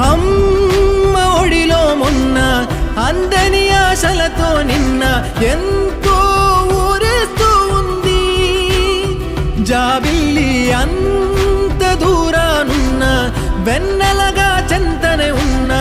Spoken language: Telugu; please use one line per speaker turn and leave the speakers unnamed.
అమ్మ ఒడిలో మొన్న అందని ఆశలతో నిన్న ఎంతో ఊరేస్తూ ఉంది జాబిల్లి అంత దూరానున్న వెన్నెలగా చెంతనే ఉన్న